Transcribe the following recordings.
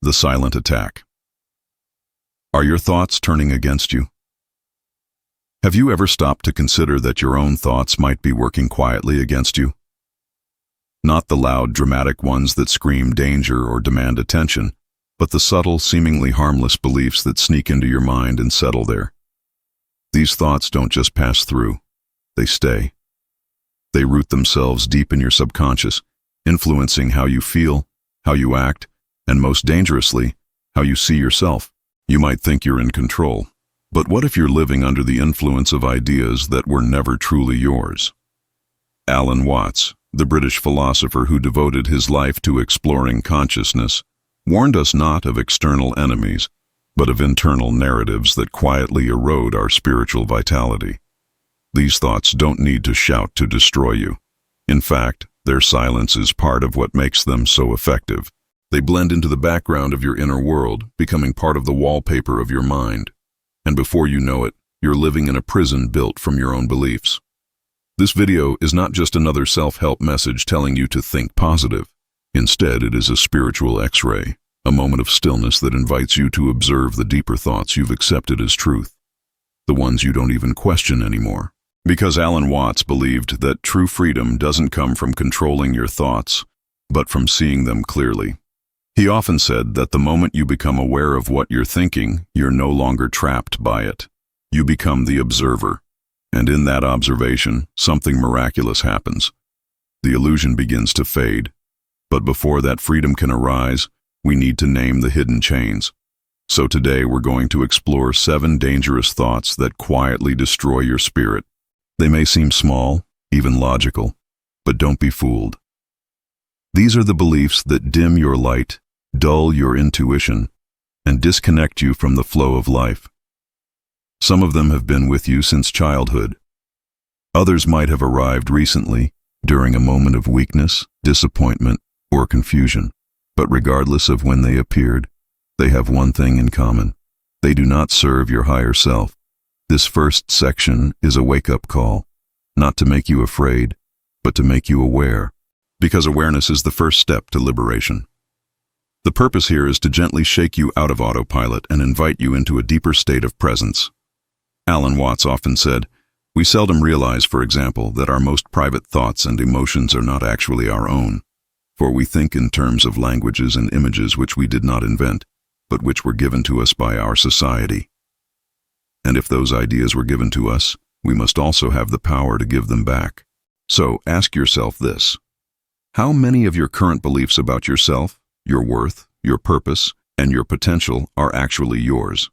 The silent attack. Are your thoughts turning against you? Have you ever stopped to consider that your own thoughts might be working quietly against you? Not the loud, dramatic ones that scream danger or demand attention, but the subtle, seemingly harmless beliefs that sneak into your mind and settle there. These thoughts don't just pass through, they stay. They root themselves deep in your subconscious, influencing how you feel, how you act, and most dangerously, how you see yourself. You might think you're in control, but what if you're living under the influence of ideas that were never truly yours? Alan Watts, the British philosopher who devoted his life to exploring consciousness, warned us not of external enemies, but of internal narratives that quietly erode our spiritual vitality. These thoughts don't need to shout to destroy you. In fact, their silence is part of what makes them so effective. They blend into the background of your inner world, becoming part of the wallpaper of your mind. And before you know it, you're living in a prison built from your own beliefs. This video is not just another self-help message telling you to think positive. Instead, it is a spiritual X-ray, a moment of stillness that invites you to observe the deeper thoughts you've accepted as truth, the ones you don't even question anymore. Because Alan Watts believed that true freedom doesn't come from controlling your thoughts, but from seeing them clearly. He often said that the moment you become aware of what you're thinking, you're no longer trapped by it. You become the observer. And in that observation, something miraculous happens. The illusion begins to fade. But before that freedom can arise, we need to name the hidden chains. So today we're going to explore 7 dangerous thoughts that quietly destroy your spirit. They may seem small, even logical, but don't be fooled. These are the beliefs that dim your light, dull your intuition, and disconnect you from the flow of life. Some of them have been with you since childhood. Others might have arrived recently, during a moment of weakness, disappointment, or confusion. But regardless of when they appeared, they have one thing in common. They do not serve your higher self. This first section is a wake-up call, not to make you afraid, but to make you aware. Because awareness is the first step to liberation. The purpose here is to gently shake you out of autopilot and invite you into a deeper state of presence. Alan Watts often said, "We seldom realize, for example, that our most private thoughts and emotions are not actually our own, for we think in terms of languages and images which we did not invent, but which were given to us by our society. And if those ideas were given to us, we must also have the power to give them back." So ask yourself this. How many of your current beliefs about yourself, your worth, your purpose, and your potential are actually yours?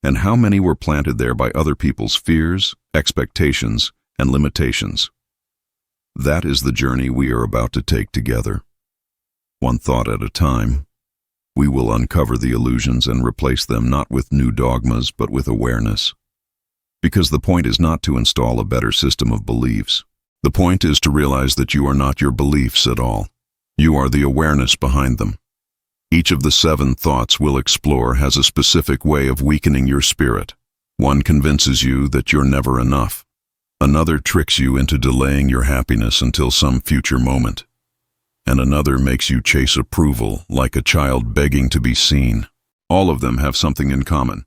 And how many were planted there by other people's fears, expectations, and limitations? That is the journey we are about to take together. One thought at a time, we will uncover the illusions and replace them not with new dogmas but with awareness. Because the point is not to install a better system of beliefs. The point is to realize that you are not your beliefs at all. You are the awareness behind them. Each of the 7 thoughts we'll explore has a specific way of weakening your spirit. One convinces you that you're never enough. Another tricks you into delaying your happiness until some future moment. And another makes you chase approval like a child begging to be seen. All of them have something in common.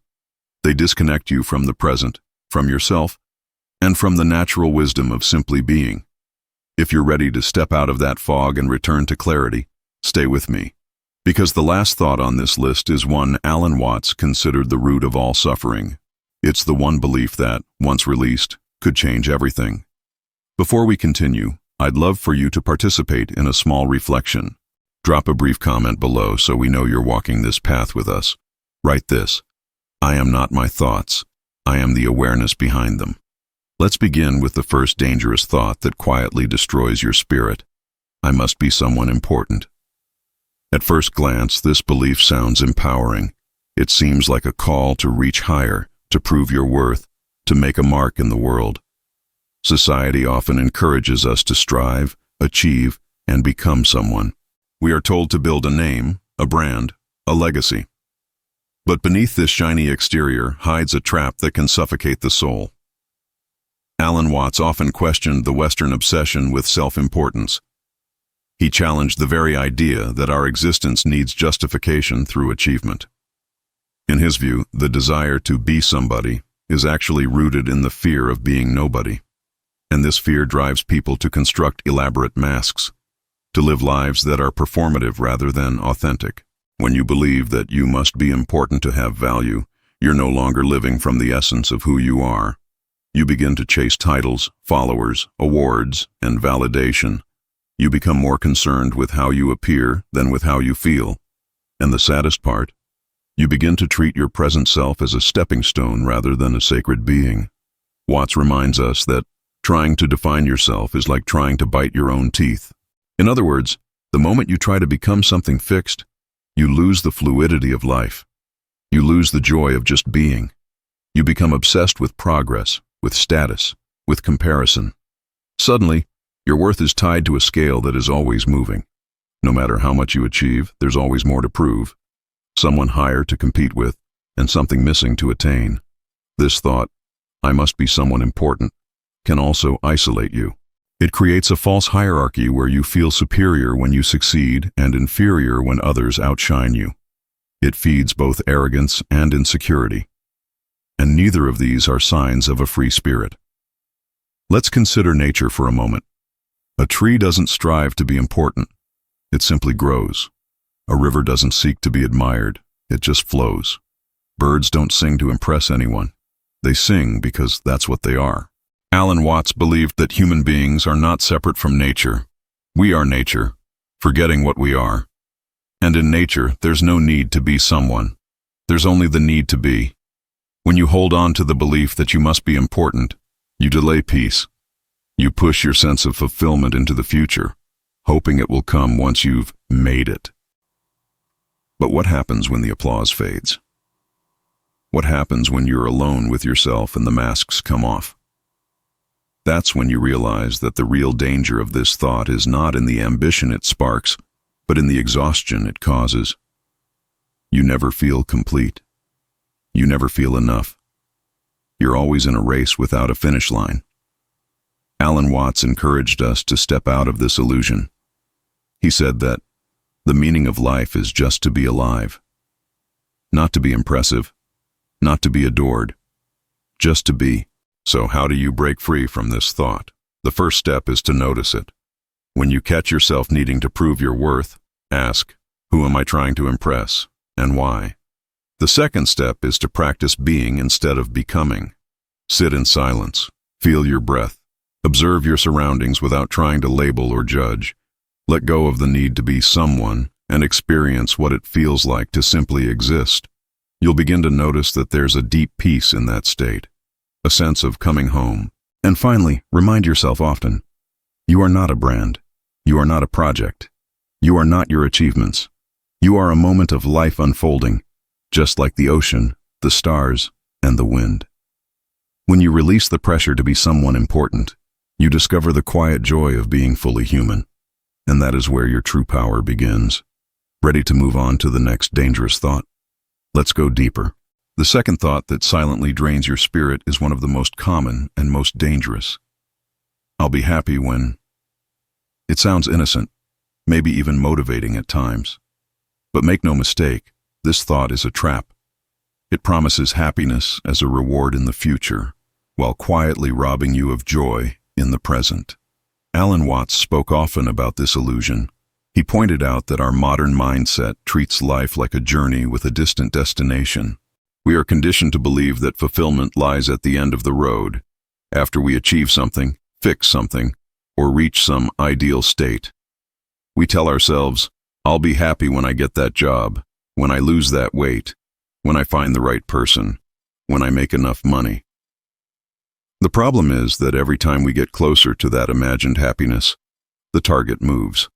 They disconnect you from the present, from yourself, and from the natural wisdom of simply being. If you're ready to step out of that fog and return to clarity, stay with me. Because the last thought on this list is one Alan Watts considered the root of all suffering. It's the one belief that, once released, could change everything. Before we continue, I'd love for you to participate in a small reflection. Drop a brief comment below so we know you're walking this path with us. Write this: I am not my thoughts. I am the awareness behind them. Let's begin with the first dangerous thought that quietly destroys your spirit. I must be someone important. At first glance, this belief sounds empowering. It seems like a call to reach higher, to prove your worth, to make a mark in the world. Society often encourages us to strive, achieve, and become someone. We are told to build a name, a brand, a legacy. But beneath this shiny exterior hides a trap that can suffocate the soul. Alan Watts often questioned the Western obsession with self-importance. He challenged the very idea that our existence needs justification through achievement. In his view, the desire to be somebody is actually rooted in the fear of being nobody. And this fear drives people to construct elaborate masks, to live lives that are performative rather than authentic. When you believe that you must be important to have value, you're no longer living from the essence of who you are. You begin to chase titles, followers, awards, and validation. You become more concerned with how you appear than with how you feel. And the saddest part, you begin to treat your present self as a stepping stone rather than a sacred being. Watts reminds us that trying to define yourself is like trying to bite your own teeth. In other words, the moment you try to become something fixed, you lose the fluidity of life. You lose the joy of just being. You become obsessed with progress, with status, with comparison. Suddenly, your worth is tied to a scale that is always moving. No matter how much you achieve, there's always more to prove, someone higher to compete with, and something missing to attain. This thought, I must be someone important, can also isolate you. It creates a false hierarchy where you feel superior when you succeed and inferior when others outshine you. It feeds both arrogance and insecurity. And neither of these are signs of a free spirit. Let's consider nature for a moment. A tree doesn't strive to be important. It simply grows. A river doesn't seek to be admired. It just flows. Birds don't sing to impress anyone. They sing because that's what they are. Alan Watts believed that human beings are not separate from nature. We are nature, forgetting what we are. And in nature, there's no need to be someone. There's only the need to be. When you hold on to the belief that you must be important, you delay peace. You push your sense of fulfillment into the future, hoping it will come once you've made it. But what happens when the applause fades? What happens when you're alone with yourself and the masks come off? That's when you realize that the real danger of this thought is not in the ambition it sparks, but in the exhaustion it causes. You never feel complete. You never feel enough. You're always in a race without a finish line. Alan Watts encouraged us to step out of this illusion. He said that the meaning of life is just to be alive. Not to be impressive, not to be adored, just to be. So how do you break free from this thought? The first step is to notice it. When you catch yourself needing to prove your worth, ask, who am I trying to impress, and why? The second step is to practice being instead of becoming. Sit in silence, feel your breath, observe your surroundings without trying to label or judge. Let go of the need to be someone and experience what it feels like to simply exist. You'll begin to notice that there's a deep peace in that state, a sense of coming home. And finally, remind yourself often, you are not a brand. You are not a project. You are not your achievements. You are a moment of life unfolding, just like the ocean, the stars, and the wind. When you release the pressure to be someone important, you discover the quiet joy of being fully human. And that is where your true power begins. Ready to move on to the next dangerous thought? Let's go deeper. The second thought that silently drains your spirit is one of the most common and most dangerous. I'll be happy when... It sounds innocent, maybe even motivating at times. But make no mistake, this thought is a trap. It promises happiness as a reward in the future, while quietly robbing you of joy in the present. Alan Watts spoke often about this illusion. He pointed out that our modern mindset treats life like a journey with a distant destination. We are conditioned to believe that fulfillment lies at the end of the road, after we achieve something, fix something, or reach some ideal state. We tell ourselves, I'll be happy when I get that job, when I lose that weight, when I find the right person, when I make enough money. The problem is that every time we get closer to that imagined happiness, the target moves.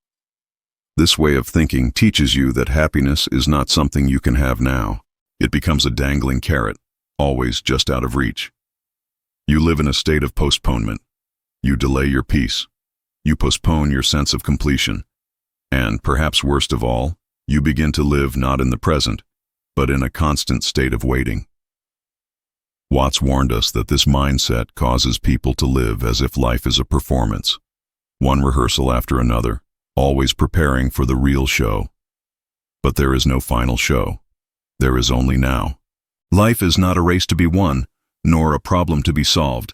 This way of thinking teaches you that happiness is not something you can have now. It becomes a dangling carrot, always just out of reach. You live in a state of postponement. You delay your peace. You postpone your sense of completion. And, perhaps worst of all, you begin to live not in the present, but in a constant state of waiting. Watts warned us that this mindset causes people to live as if life is a performance, one rehearsal after another, always preparing for the real show. But there is no final show. There is only now. Life is not a race to be won, nor a problem to be solved.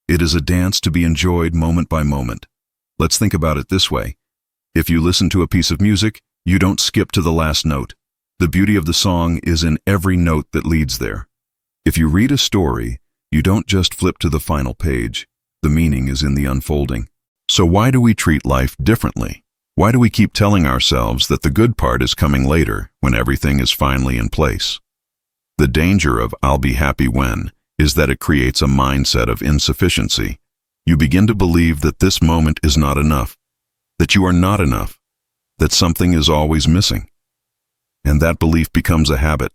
It is a dance to be enjoyed moment by moment. Let's think about it this way. If you listen to a piece of music, you don't skip to the last note. The beauty of the song is in every note that leads there. If you read a story, you don't just flip to the final page. The meaning is in the unfolding. So why do we treat life differently? Why do we keep telling ourselves that the good part is coming later when everything is finally in place? The danger of "I'll be happy when" is that it creates a mindset of insufficiency. You begin to believe that this moment is not enough, that you are not enough, that something is always missing. And that belief becomes a habit.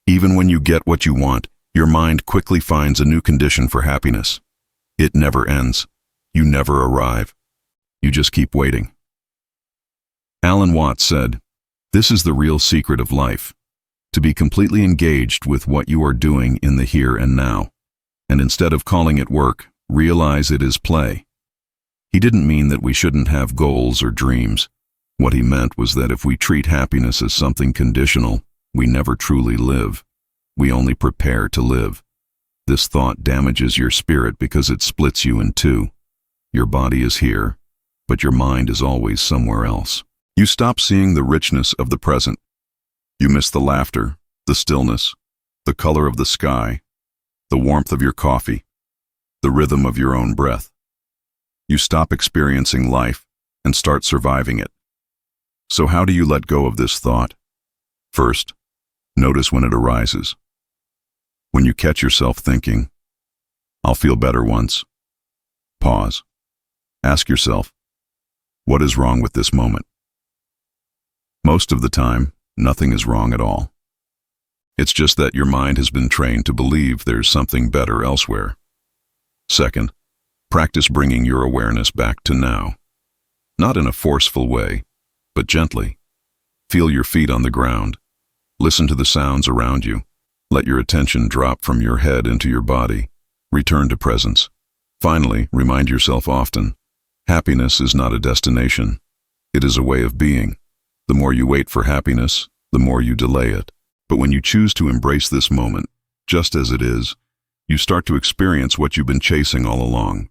Even when you get what you want, your mind quickly finds a new condition for happiness. It never ends. You never arrive. You just keep waiting. Alan Watts said, "This is the real secret of life, to be completely engaged with what you are doing in the here and now. And instead of calling it work, realize it is play." He didn't mean that we shouldn't have goals or dreams. What he meant was that if we treat happiness as something conditional, we never truly live. We only prepare to live. This thought damages your spirit because it splits you in two. Your body is here, but your mind is always somewhere else. You stop seeing the richness of the present. You miss the laughter, the stillness, the color of the sky, the warmth of your coffee, the rhythm of your own breath. You stop experiencing life and start surviving it. So how do you let go of this thought? First, notice when it arises. When you catch yourself thinking, "I'll feel better once," pause. Ask yourself, what is wrong with this moment? Most of the time, nothing is wrong at all. It's just that your mind has been trained to believe there's something better elsewhere. Second, practice bringing your awareness back to now. Not in a forceful way, but gently. Feel your feet on the ground. Listen to the sounds around you. Let your attention drop from your head into your body. Return to presence. Finally, remind yourself often, happiness is not a destination. It is a way of being. The more you wait for happiness, the more you delay it. But when you choose to embrace this moment, just as it is, you start to experience what you've been chasing all along.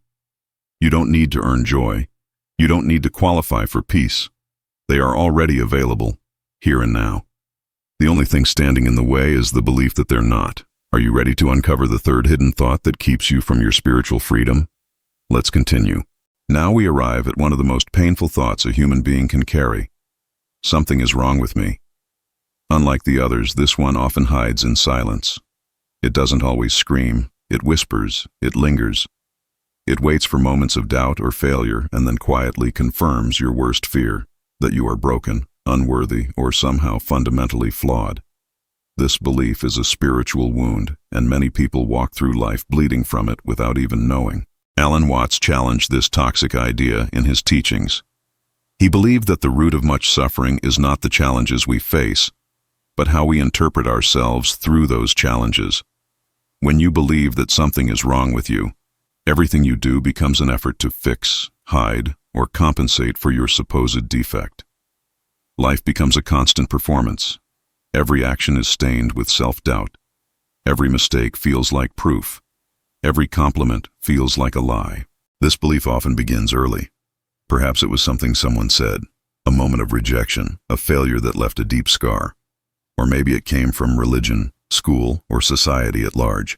You don't need to earn joy. You don't need to qualify for peace. They are already available, here and now. The only thing standing in the way is the belief that they're not. Are you ready to uncover the third hidden thought that keeps you from your spiritual freedom? Let's continue. Now we arrive at one of the most painful thoughts a human being can carry. Something is wrong with me. Unlike the others, this one often hides in silence. It doesn't always scream. It whispers. It lingers. It waits for moments of doubt or failure and then quietly confirms your worst fear, that you are broken, unworthy, or somehow fundamentally flawed. This belief is a spiritual wound, and many people walk through life bleeding from it without even knowing. Alan Watts challenged this toxic idea in his teachings. He believed that the root of much suffering is not the challenges we face, but how we interpret ourselves through those challenges. When you believe that something is wrong with you, everything you do becomes an effort to fix, hide, or compensate for your supposed defect. Life becomes a constant performance. Every action is stained with self-doubt. Every mistake feels like proof. Every compliment feels like a lie. This belief often begins early. Perhaps it was something someone said, a moment of rejection, a failure that left a deep scar. Or maybe it came from religion, school, or society at large.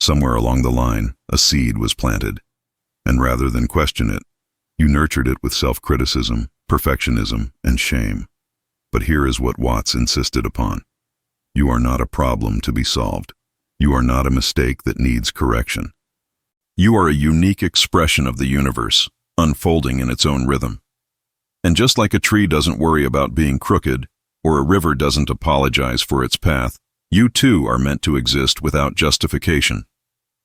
Somewhere along the line, a seed was planted. And rather than question it, you nurtured it with self-criticism, perfectionism, and shame. But here is what Watts insisted upon. You are not a problem to be solved. You are not a mistake that needs correction. You are a unique expression of the universe, unfolding in its own rhythm. And just like a tree doesn't worry about being crooked, or a river doesn't apologize for its path, you too are meant to exist without justification.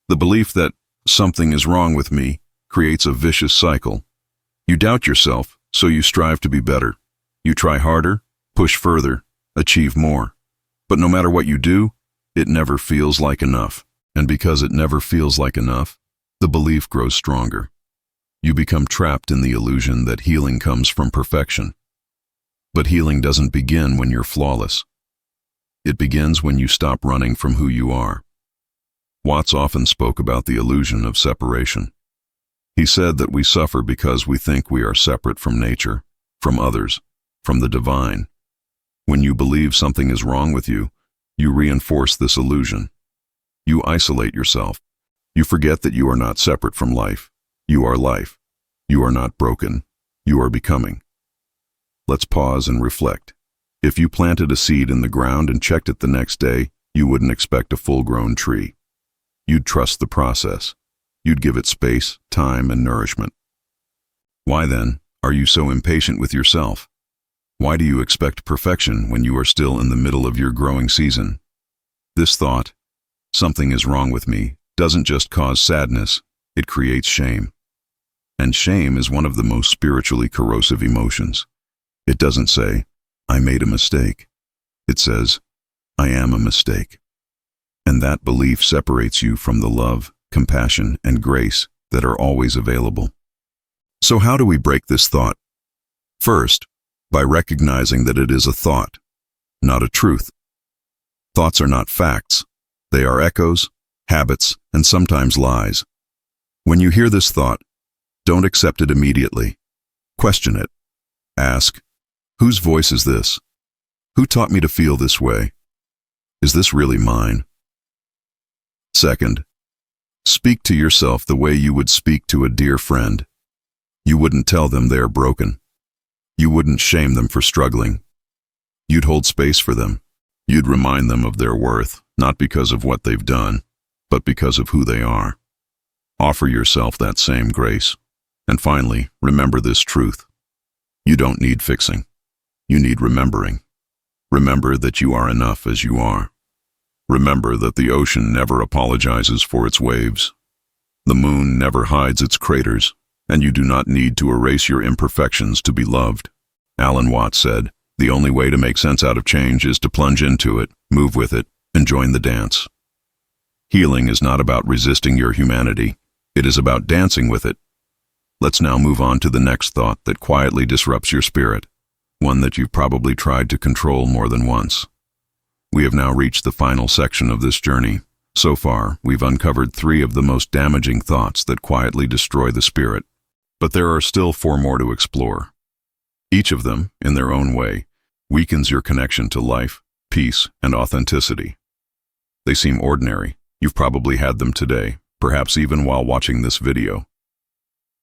The belief that something is wrong with me creates a vicious cycle. You doubt yourself, so you strive to be better. You try harder, push further, achieve more. But no matter what you do, it never feels like enough. And because it never feels like enough, the belief grows stronger. You become trapped in the illusion that healing comes from perfection. But healing doesn't begin when you're flawless. It begins when you stop running from who you are. Watts often spoke about the illusion of separation. He said that we suffer because we think we are separate from nature, from others, from the divine. When you believe something is wrong with you, you reinforce this illusion. You isolate yourself. You forget that you are not separate from life. You are life. You are not broken. You are becoming. Let's pause and reflect. If you planted a seed in the ground and checked it the next day, you wouldn't expect a full-grown tree. You'd trust the process. You'd give it space, time, and nourishment. Why then are you so impatient with yourself? Why do you expect perfection when you are still in the middle of your growing season? This thought, something is wrong with me, doesn't just cause sadness, it creates shame. And shame is one of the most spiritually corrosive emotions. It doesn't say, I made a mistake. It says, I am a mistake. And that belief separates you from the love, compassion, and grace that are always available. So how do we break this thought? First, by recognizing that it is a thought, not a truth. Thoughts are not facts. They are echoes, habits, and sometimes lies. When you hear this thought, don't accept it immediately. Question it. Ask, whose voice is this? Who taught me to feel this way? Is this really mine? Second, speak to yourself the way you would speak to a dear friend. You wouldn't tell them they are broken. You wouldn't shame them for struggling. You'd hold space for them. You'd remind them of their worth, not because of what they've done, but because of who they are. Offer yourself that same grace. And finally, remember this truth. You don't need fixing. You need remembering. Remember that you are enough as you are. Remember that the ocean never apologizes for its waves. The moon never hides its craters, and you do not need to erase your imperfections to be loved. Alan Watts said, the only way to make sense out of change is to plunge into it, move with it, and join the dance. Healing is not about resisting your humanity. It is about dancing with it. Let's now move on to the next thought that quietly disrupts your spirit, one that you've probably tried to control more than once. We have now reached the final section of this journey. So far, we've uncovered 3 of the most damaging thoughts that quietly destroy the spirit. But there are still 4 more to explore. Each of them, in their own way, weakens your connection to life, peace, and authenticity. They seem ordinary. You've probably had them today, perhaps even while watching this video.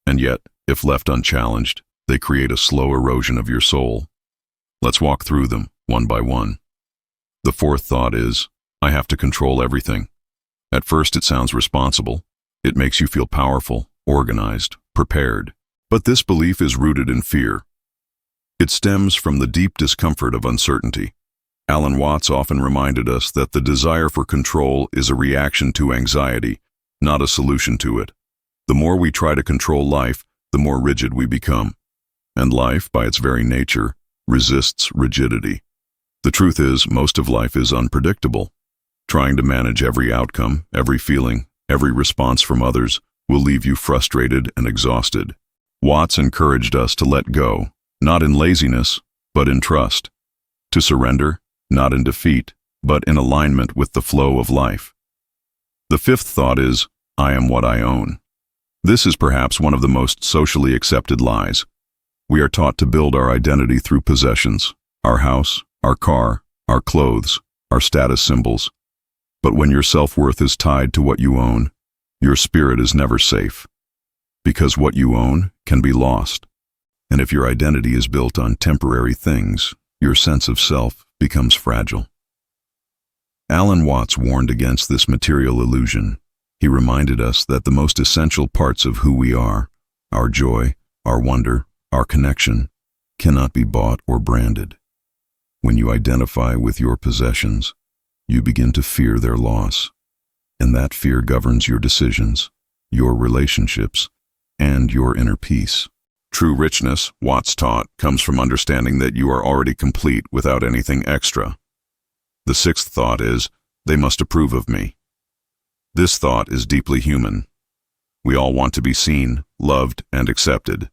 And yet, if left unchallenged, they create a slow erosion of your soul. Let's walk through them, one by one. The 4th thought is, I have to control everything. At first it sounds responsible. It makes you feel powerful, organized, prepared. But this belief is rooted in fear. It stems from the deep discomfort of uncertainty. Alan Watts often reminded us that the desire for control is a reaction to anxiety, not a solution to it. The more we try to control life, the more rigid we become. And life, by its very nature, resists rigidity. The truth is, most of life is unpredictable. Trying to manage every outcome, every feeling, every response from others will leave you frustrated and exhausted. Watts encouraged us to let go, not in laziness, but in trust. To surrender, not in defeat, but in alignment with the flow of life. The 5th thought is, I am what I own. This is perhaps one of the most socially accepted lies. We are taught to build our identity through possessions, our house, our car, our clothes, our status symbols. But when your self-worth is tied to what you own, your spirit is never safe. Because what you own can be lost. And if your identity is built on temporary things, your sense of self becomes fragile. Alan Watts warned against this material illusion. He reminded us that the most essential parts of who we are, our joy, our wonder, our connection, cannot be bought or branded. When you identify with your possessions, you begin to fear their loss, and that fear governs your decisions, your relationships, and your inner peace. True richness, Watts taught, comes from understanding that you are already complete without anything extra. The 6th thought is, they must approve of me. This thought is deeply human. We all want to be seen, loved, and accepted.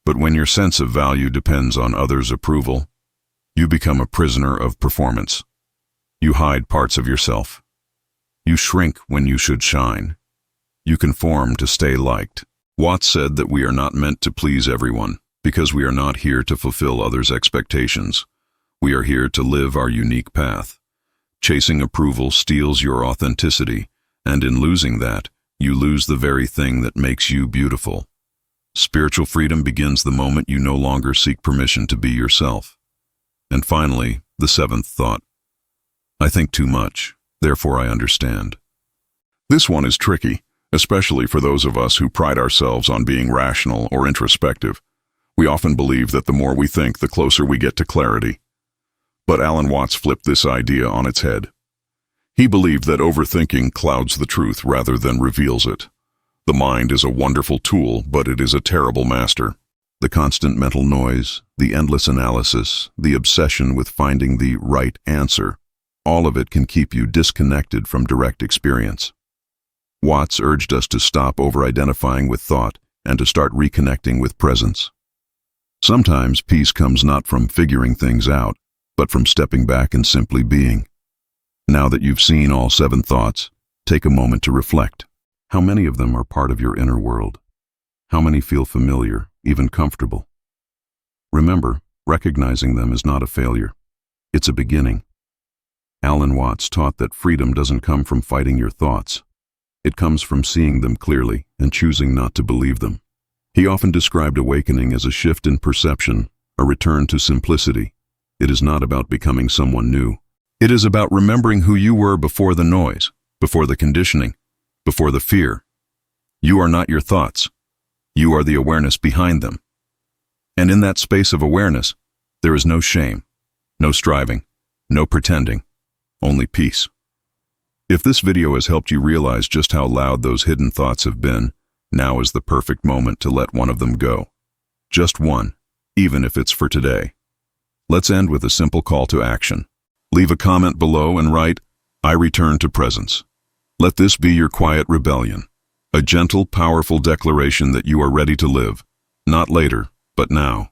But when your sense of value depends on others' approval, you become a prisoner of performance. You hide parts of yourself. You shrink when you should shine. You conform to stay liked. Watts said that we are not meant to please everyone, because we are not here to fulfill others' expectations. We are here to live our unique path. Chasing approval steals your authenticity, and in losing that, you lose the very thing that makes you beautiful. Spiritual freedom begins the moment you no longer seek permission to be yourself. And finally, the seventh thought. I think too much, therefore I understand. This one is tricky, especially for those of us who pride ourselves on being rational or introspective. We often believe that the more we think, the closer we get to clarity. But Alan Watts flipped this idea on its head. He believed that overthinking clouds the truth rather than reveals it. The mind is a wonderful tool, but it is a terrible master. The constant mental noise, the endless analysis, the obsession with finding the right answer, all of it can keep you disconnected from direct experience. Watts urged us to stop over-identifying with thought and to start reconnecting with presence. Sometimes peace comes not from figuring things out, but from stepping back and simply being. Now that you've seen all 7 thoughts, take a moment to reflect. How many of them are part of your inner world? How many feel familiar, even comfortable? Remember, recognizing them is not a failure. It's a beginning. Alan Watts taught that freedom doesn't come from fighting your thoughts. It comes from seeing them clearly and choosing not to believe them. He often described awakening as a shift in perception, a return to simplicity. It is not about becoming someone new. It is about remembering who you were before the noise, before the conditioning, before the fear. You are not your thoughts. You are the awareness behind them. And in that space of awareness, there is no shame, no striving, no pretending, only peace. If this video has helped you realize just how loud those hidden thoughts have been, now is the perfect moment to let one of them go. Just one, even if it's for today. Let's end with a simple call to action. Leave a comment below and write, I return to presence. Let this be your quiet rebellion, a gentle, powerful declaration that you are ready to live, not later, but now.